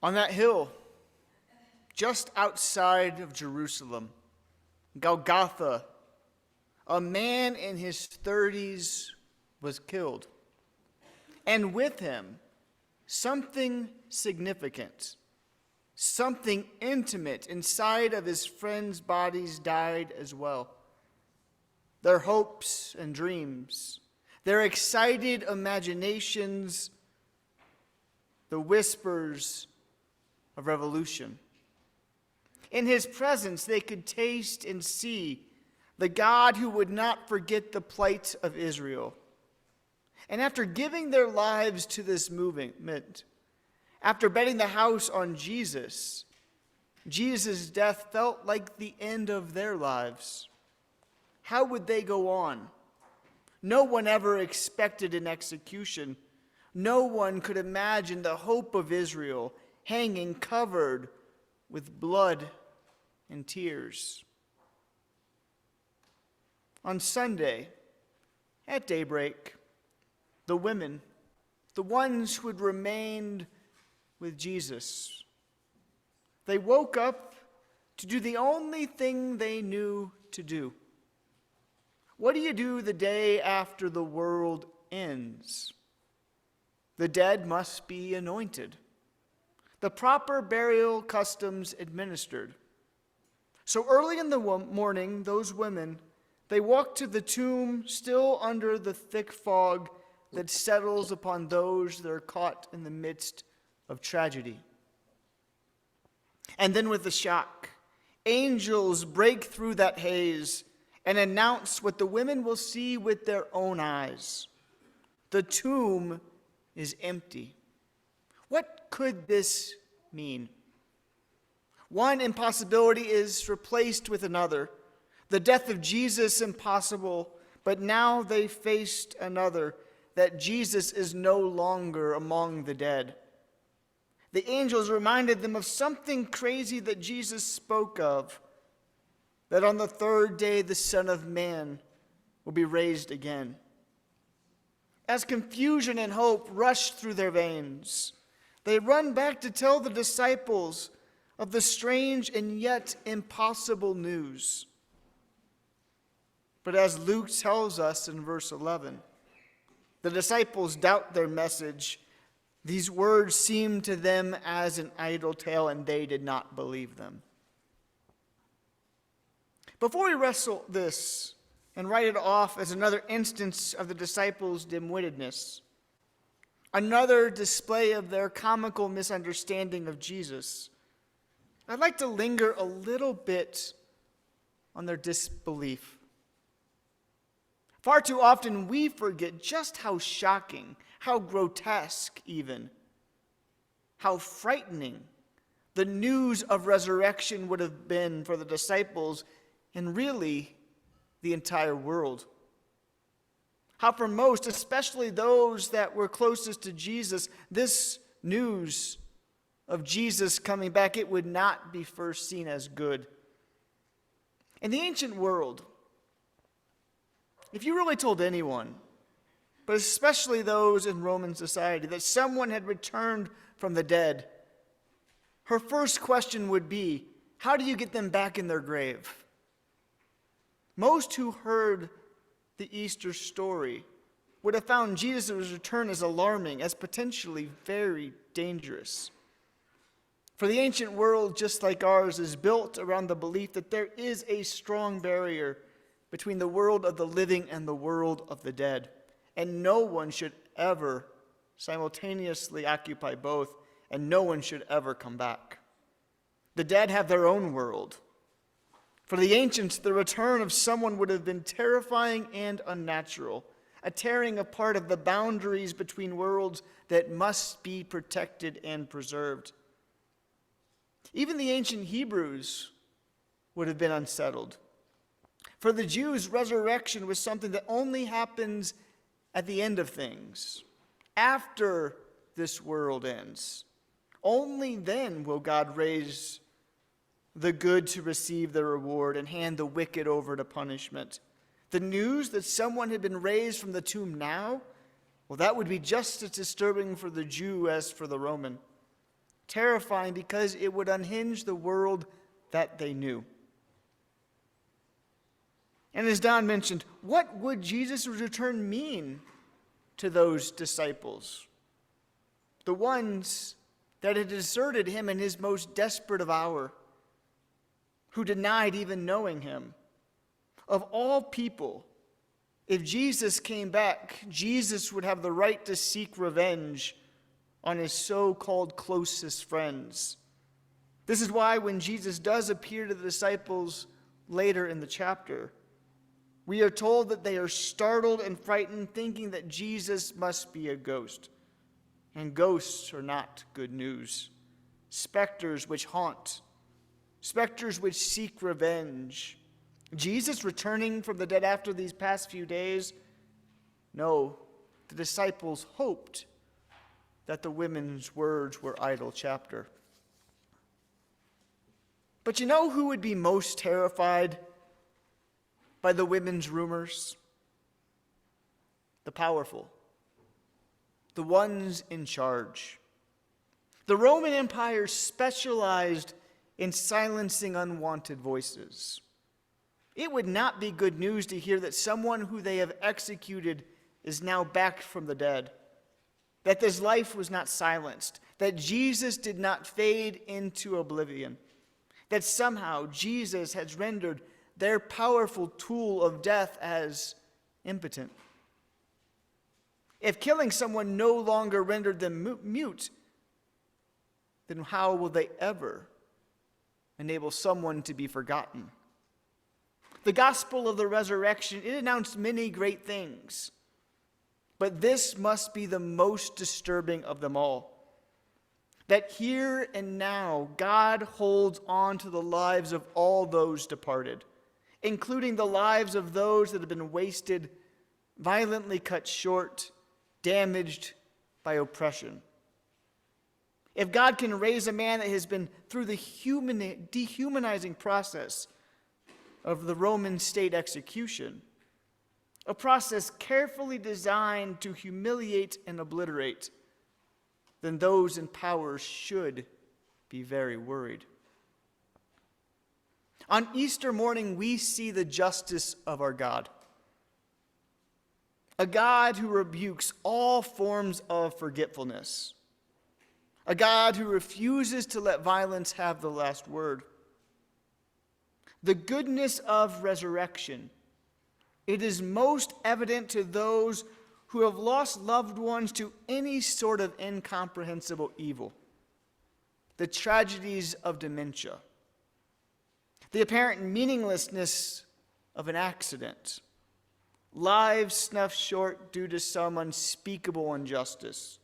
On that hill, just outside of Jerusalem, Golgotha, a man in his 30s was killed. And with him, something significant, something intimate inside of his friends' bodies died as well. Their hopes and dreams, their excited imaginations, the whispers of revolution. In his presence, they could taste and see the God who would not forget the plight of Israel. And after giving their lives to this movement, after betting the house on Jesus, Jesus' death felt like the end of their lives. How would they go on? No one ever expected an execution. No one could imagine the hope of Israel hanging covered with blood and tears. On Sunday, at daybreak, the women, the ones who had remained with Jesus, they woke up to do the only thing they knew to do. What do you do the day after the world ends? The dead must be anointed, the proper burial customs administered. So early in the morning, those women, they walked to the tomb still under the thick fog that settles upon those that are caught in the midst of tragedy. And then with a shock, angels break through that haze and announce what the women will see with their own eyes. The tomb is empty. What could this mean? One impossibility is replaced with another. The death of Jesus impossible, but now they faced another, that Jesus is no longer among the dead. The angels reminded them of something crazy that Jesus spoke of, that on the third day the Son of Man will be raised again. As confusion and hope rush through their veins, they run back to tell the disciples of the strange and yet impossible news. But as Luke tells us in verse 11, the disciples doubt their message. These words seemed to them as an idle tale, and they did not believe them. Before we wrestle this and write it off as another instance of the disciples' dim-wittedness, another display of their comical misunderstanding of Jesus, I'd like to linger a little bit on their disbelief. Far too often we forget just how shocking, how grotesque even, how frightening the news of resurrection would have been for the disciples and really the entire world. How for most, especially those that were closest to Jesus, this news of Jesus coming back, it would not be first seen as good. In the ancient world, if you really told anyone, but especially those in Roman society, that someone had returned from the dead, her first question would be, how do you get them back in their grave? Most who heard the Easter story would have found Jesus' return as alarming, as potentially very dangerous. For the ancient world, just like ours, is built around the belief that there is a strong barrier between the world of the living and the world of the dead, and no one should ever simultaneously occupy both, and no one should ever come back. The dead have their own world. For the ancients, the return of someone would have been terrifying and unnatural, a tearing apart of the boundaries between worlds that must be protected and preserved. Even the ancient Hebrews would have been unsettled. For the Jews, resurrection was something that only happens at the end of things, after this world ends. Only then will God raise the good to receive the reward and hand the wicked over to punishment. The news that someone had been raised from the tomb now, well, that would be just as disturbing for the Jew as for the Roman. terrifying because it would unhinge the world that they knew. And as Don mentioned, what would Jesus' return mean to those disciples? The ones that had deserted him in his most desperate of hour, who denied even knowing him. Of all people, if Jesus came back, Jesus would have the right to seek revenge on his so-called closest friends. This is why when Jesus does appear to the disciples later in the chapter, we are told that they are startled and frightened, thinking that Jesus must be a ghost. And ghosts are not good news. Specters which haunt, specters which seek revenge. Jesus returning from the dead after these past few days? No, the disciples hoped that the women's words were idle chatter. But you know who would be most terrified by the women's rumors? The powerful, the ones in charge. The Roman Empire specialized in silencing unwanted voices. It would not be good news to hear that someone who they have executed is now back from the dead, that his life was not silenced, that Jesus did not fade into oblivion, that somehow Jesus has rendered their powerful tool of death as impotent. If killing someone no longer rendered them mute, then how will they ever enable someone to be forgotten? The gospel of the resurrection, it announced many great things, but this must be the most disturbing of them all. That here and now, God holds on to the lives of all those departed, including the lives of those that have been wasted, violently cut short, damaged by oppression. If God can raise a man that has been through the dehumanizing process of the Roman state execution, a process carefully designed to humiliate and obliterate, then those in power should be very worried. On Easter morning, we see the justice of our God. A God who rebukes all forms of forgetfulness. A God who refuses to let violence have the last word. The goodness of resurrection, it is most evident to those who have lost loved ones to any sort of incomprehensible evil. The tragedies of dementia. The apparent meaninglessness of an accident. Lives snuffed short due to some unspeakable injustice.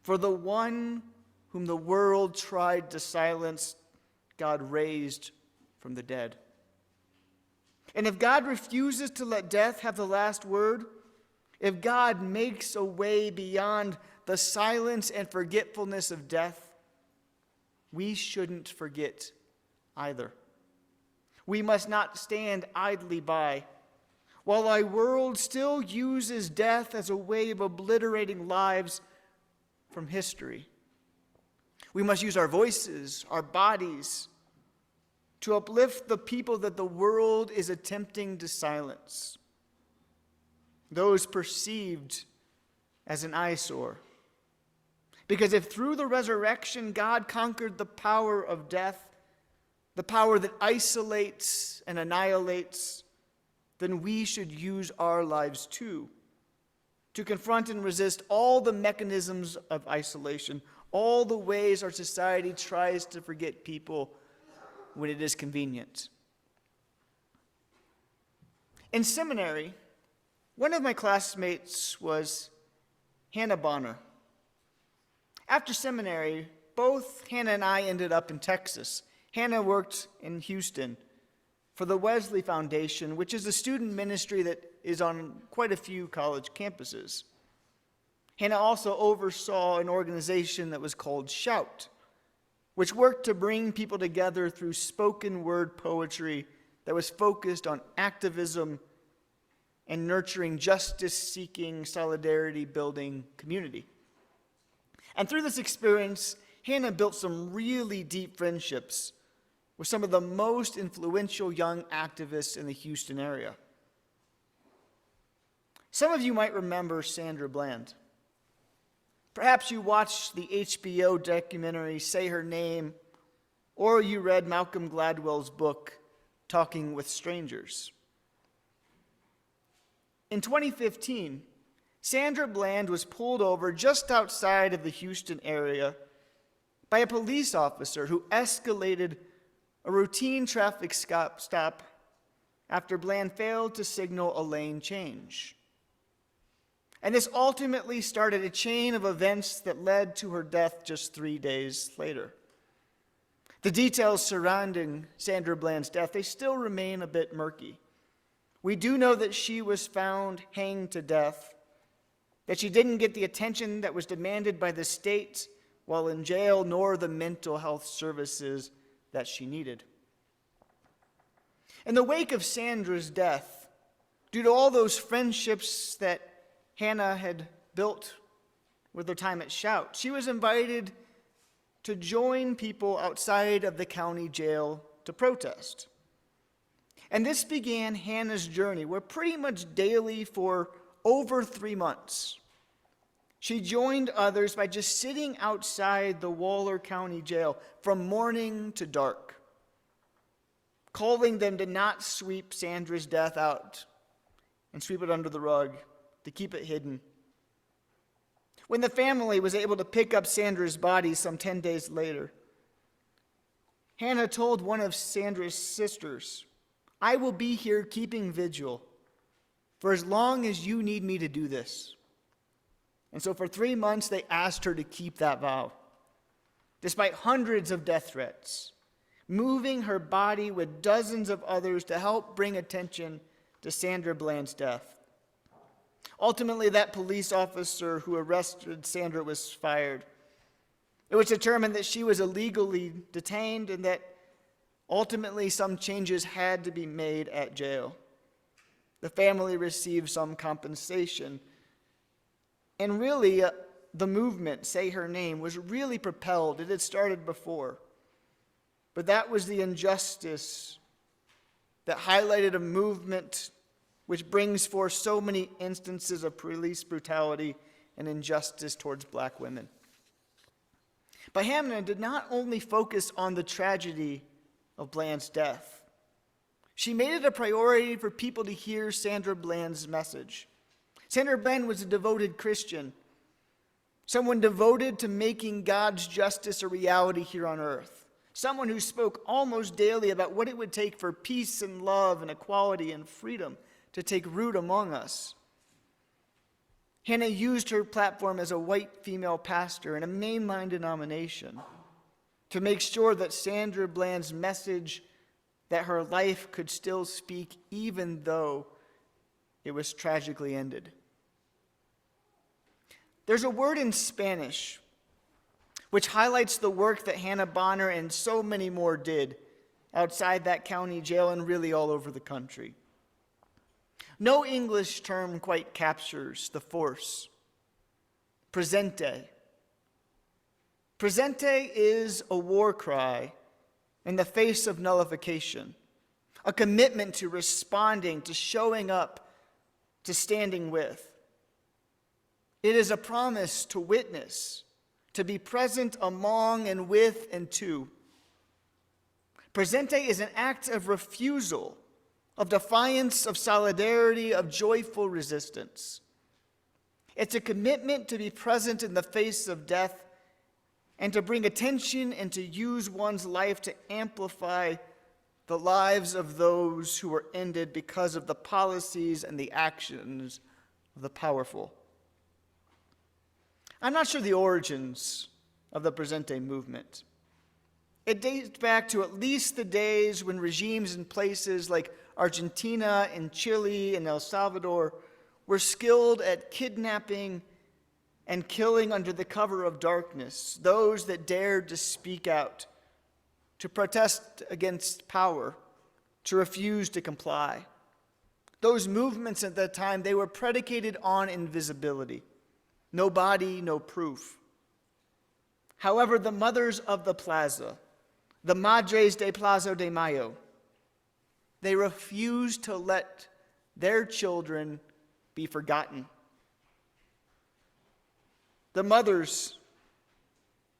For the one whom the world tried to silence, God raised from the dead. And if God refuses to let death have the last word, if God makes a way beyond the silence and forgetfulness of death, we shouldn't forget either. We must not stand idly by while our world still uses death as a way of obliterating lives from history. We must use our voices, our bodies, to uplift the people that the world is attempting to silence, those perceived as an eyesore. Because if through the resurrection God conquered the power of death, the power that isolates and annihilates, then we should use our lives too to confront and resist all the mechanisms of isolation, all the ways our society tries to forget people when it is convenient. In seminary, one of my classmates was Hannah Bonner. After seminary, both Hannah and I ended up in Texas. Hannah worked in Houston for the Wesley Foundation, which is a student ministry that is on quite a few college campuses. Hannah also oversaw an organization that was called Shout, which worked to bring people together through spoken word poetry that was focused on activism and nurturing justice-seeking, solidarity-building community. And through this experience, Hannah built some really deep friendships with some of the most influential young activists in the Houston area. Some of you might remember Sandra Bland. Perhaps you watched the HBO documentary Say Her Name, or you read Malcolm Gladwell's book, Talking with Strangers. In 2015, Sandra Bland was pulled over just outside of the Houston area by a police officer who escalated a routine traffic stop after Bland failed to signal a lane change. And this ultimately started a chain of events that led to her death just 3 days later. The details surrounding Sandra Bland's death, they still remain a bit murky. We do know that she was found hanged to death, that she didn't get the attention that was demanded by the state while in jail, nor the mental health services that she needed. In the wake of Sandra's death, due to all those friendships that Hannah had built with her time at Shout, she was invited to join people outside of the county jail to protest. And this began Hannah's journey, where pretty much daily for over 3 months, she joined others by just sitting outside the Waller County Jail from morning to dark, calling them to not sweep Sandra's death out and sweep it under the rug, to keep it hidden. When the family was able to pick up Sandra's body some 10 days later, Hannah told one of Sandra's sisters, "I will be here keeping vigil for as long as you need me to do this." And so for 3 months, they asked her to keep that vow, despite hundreds of death threats, moving her body with dozens of others to help bring attention to Sandra Bland's death. Ultimately, that police officer who arrested Sandra was fired. It was determined that she was illegally detained and that ultimately some changes had to be made at jail. The family received some compensation. And really, the movement, Say Her Name, was really propelled. It had started before. But that was the injustice that highlighted a movement which brings forth so many instances of police brutality and injustice towards black women. But Hannah did not only focus on the tragedy of Bland's death. She made it a priority for people to hear Sandra Bland's message. Sandra Bland was a devoted Christian, someone devoted to making God's justice a reality here on earth, someone who spoke almost daily about what it would take for peace and love and equality and freedom to take root among us. Hannah used her platform as a white female pastor in a mainline denomination to make sure that Sandra Bland's message that her life could still speak even though it was tragically ended. There's a word in Spanish which highlights the work that Hannah Bonner and so many more did outside that county jail and really all over the country. No English term quite captures the force. Presente. Presente is a war cry in the face of nullification, a commitment to responding, to showing up, to standing with. It is a promise to witness, to be present among and with and to. Presente is an act of refusal, of defiance, of solidarity, of joyful resistance. It's a commitment to be present in the face of death and to bring attention and to use one's life to amplify the lives of those who were ended because of the policies and the actions of the powerful. I'm not sure the origins of the Presente movement. It dates back to at least the days when regimes in places like Argentina and Chile and El Salvador were skilled at kidnapping and killing under the cover of darkness those that dared to speak out, to protest against power, to refuse to comply. Those movements at that time, they were predicated on invisibility. No body, no proof. However, the mothers of the plaza, the Madres de Plaza de Mayo, they refuse to let their children be forgotten. The mothers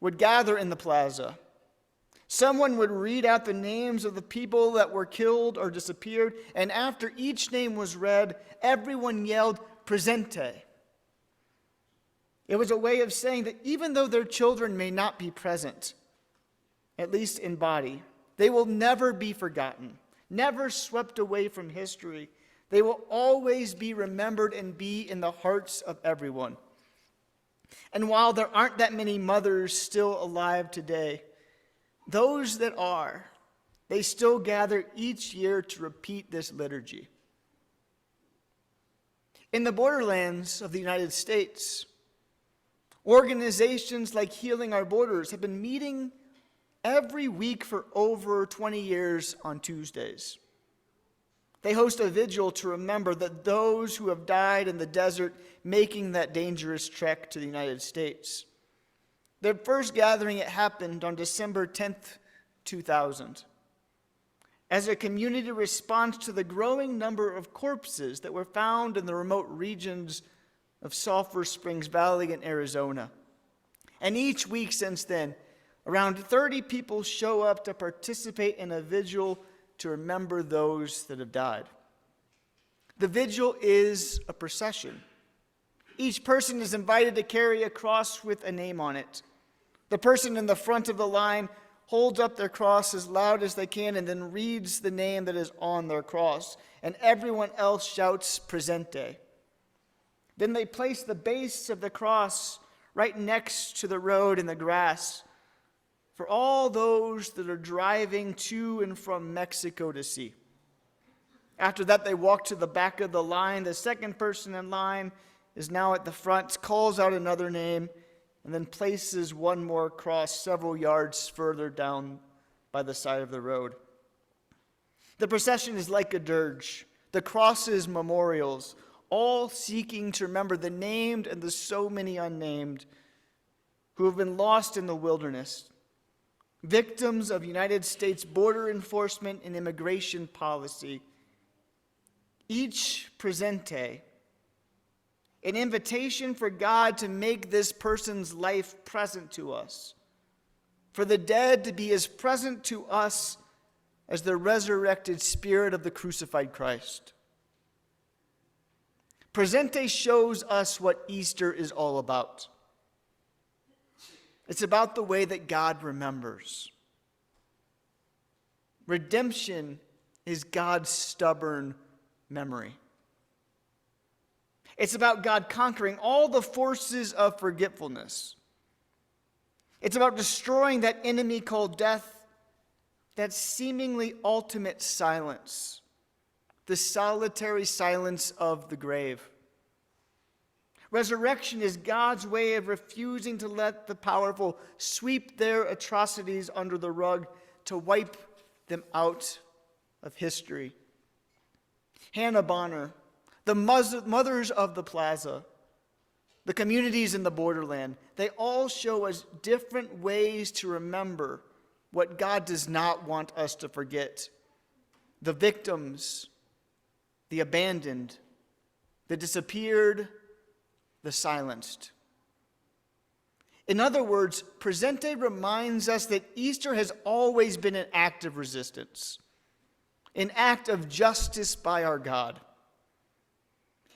would gather in the plaza. Someone would read out the names of the people that were killed or disappeared, and after each name was read, everyone yelled, "Presente." It was a way of saying that even though their children may not be present, at least in body, they will never be forgotten, never swept away from history. They will always be remembered and be in the hearts of everyone. And while there aren't that many mothers still alive today, those that are, they still gather each year to repeat this liturgy. In the borderlands of the United States, organizations like Healing Our Borders have been meeting every week for over 20 years on Tuesdays. They host a vigil to remember that those who have died in the desert making that dangerous trek to the United States. Their first gathering, it happened on December 10th, 2000. As a community response to the growing number of corpses that were found in the remote regions of Sulphur Springs Valley in Arizona. And each week since then, around 30 people show up to participate in a vigil to remember those that have died. The vigil is a procession. Each person is invited to carry a cross with a name on it. The person in the front of the line holds up their cross as loud as they can and then reads the name that is on their cross, and everyone else shouts "Presente." Then they place the base of the cross right next to the road in the grass for all those that are driving to and from Mexico to see. After that, they walk to the back of the line. The second person in line is now at the front, calls out another name, and then places one more cross several yards further down by the side of the road. The procession is like a dirge. The crosses, memorials, all seeking to remember the named and the so many unnamed who have been lost in the wilderness, victims of United States border enforcement and immigration policy. Each presente, an invitation for God to make this person's life present to us, for the dead to be as present to us as the resurrected spirit of the crucified Christ. Presente shows us what Easter is all about. It's about the way that God remembers. Redemption is God's stubborn memory. It's about God conquering all the forces of forgetfulness. It's about destroying that enemy called death, that seemingly ultimate silence, the solitary silence of the grave. Resurrection is God's way of refusing to let the powerful sweep their atrocities under the rug to wipe them out of history. Hannah Bonner, the mothers of the plaza, the communities in the borderland, they all show us different ways to remember what God does not want us to forget. The victims, the abandoned, the disappeared, the silenced. In other words, Presente reminds us that Easter has always been an act of resistance, an act of justice by our God.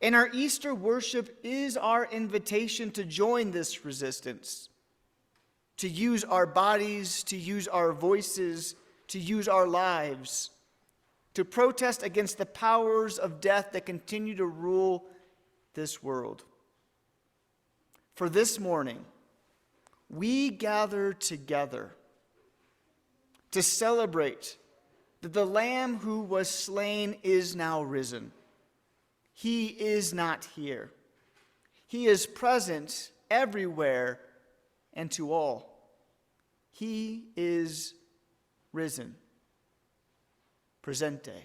And our Easter worship is our invitation to join this resistance, to use our bodies, to use our voices, to use our lives, to protest against the powers of death that continue to rule this world. For this morning, we gather together to celebrate that the Lamb who was slain is now risen. He is not here. He is present everywhere and to all. He is risen. Presente.